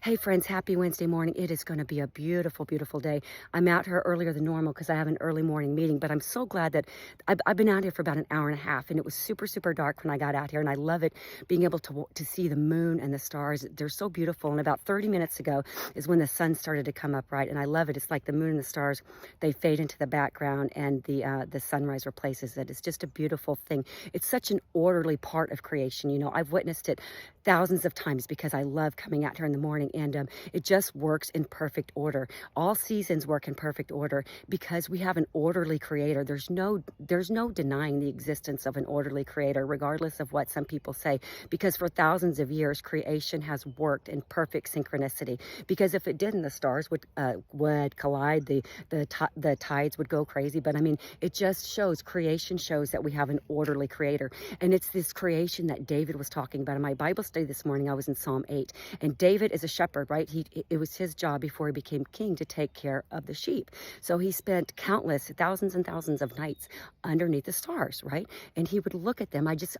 Hey friends, happy Wednesday morning. It is going to be a beautiful, beautiful day. I'm out here earlier than normal because I have an early morning meeting, but I'm so glad that I've been out here for about an hour and a half, and it was super, super dark when I got out here, and I love it being able to see the moon and the stars. They're so beautiful, and about 30 minutes ago is when the sun started to come up, right? And I love it. It's like the moon and the stars, they fade into the background, and the sunrise replaces it. It's just a beautiful thing. It's such an orderly part of creation. You know, I've witnessed it thousands of times because I love coming out here in the morning, and it just works in perfect order. All seasons work in perfect order because we have an orderly creator. There's no denying the existence of an orderly creator, regardless of what some people say, because for thousands of years creation has worked in perfect synchronicity. Because if it didn't, the stars would collide, the tides would go crazy. But I mean, it just shows, creation shows that we have an orderly creator. And it's this creation that David was talking about. In my Bible study this morning, I was in Psalm 8. And David is a shepherd, right? It was his job before he became king to take care of the sheep. So he spent countless, thousands and thousands of nights underneath the stars, right? And he would look at them. I just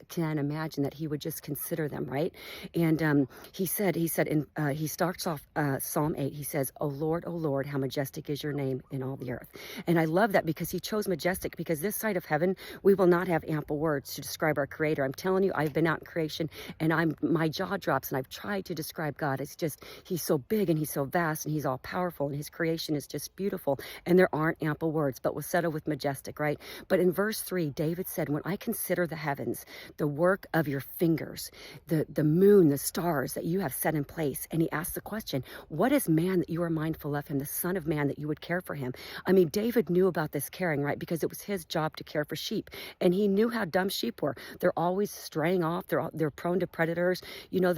can't imagine that he would just consider them, right? And he said, he starts off Psalm 8. He says, oh Lord, how majestic is your name in all the earth. And I love that because he chose majestic, because this side of heaven, we will not have ample words to describe our creator. I'm telling you, I've been out in creation, and my jaw drops, and I've tried to describe God. It's just, he's so big and he's so vast and he's all powerful, and his creation is just beautiful, and there aren't ample words, but we'll settle with majestic, right? But in verse 3, David said, when I consider the heavens, the work of your fingers, the moon, the stars that you have set in place. And he asked the question, what is man that you are mindful of him, the son of man that you would care for him? I mean, David knew about this caring, right? Because it was his job to care for sheep, and he knew how dumb sheep were. They're always straying off. They're prone to predators. You know,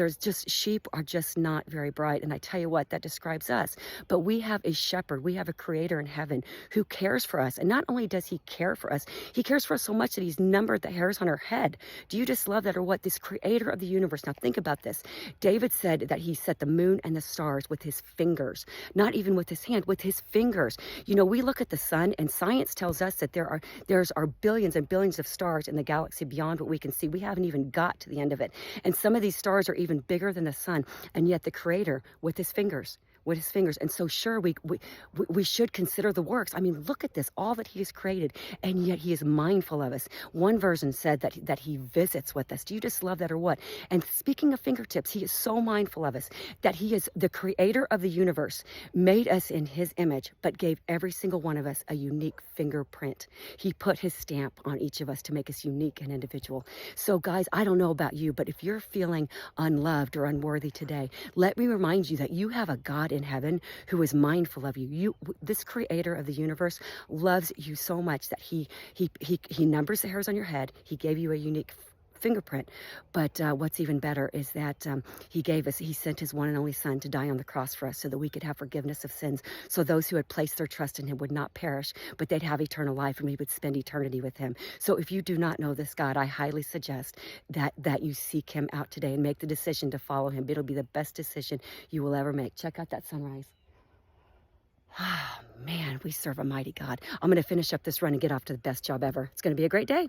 sheep are just not very bright. And I tell you what, that describes us. But we have a shepherd. We have a creator in heaven who cares for us. And not only does he care for us, he cares for us so much that he's numbered the hairs on our head. Do you just love that or what? This creator of the universe. Now think about this. David said that he set the moon and the stars with his fingers, not even with his hand, with his fingers. You know, we look at the sun, and science tells us that there's billions and billions of stars in the galaxy beyond what we can see. We haven't even got to the end of it. And some of these stars are even bigger than the sun, and yet the creator with his fingers, and so sure, we should consider the works. I mean, look at this, all that he has created, and yet he is mindful of us. One version said that he visits with us. Do you just love that or what? And speaking of fingertips, he is so mindful of us that he is the creator of the universe, made us in his image, but gave every single one of us a unique fingerprint. He put his stamp on each of us to make us unique and individual. So guys, I don't know about you, but if you're feeling unloved or unworthy today, let me remind you that you have a God in heaven who is mindful of you. This creator of the universe loves you so much that he numbers the hairs on your head. He gave you a unique fingerprint. But what's even better is that he sent his one and only son to die on the cross for us so that we could have forgiveness of sins. So those who had placed their trust in him would not perish, but they'd have eternal life, and we would spend eternity with him. So if you do not know this God, I highly suggest that you seek him out today and make the decision to follow him. It'll be the best decision you will ever make. Check out that sunrise. Ah, man, we serve a mighty God. I'm going to finish up this run and get off to the best job ever. It's going to be a great day.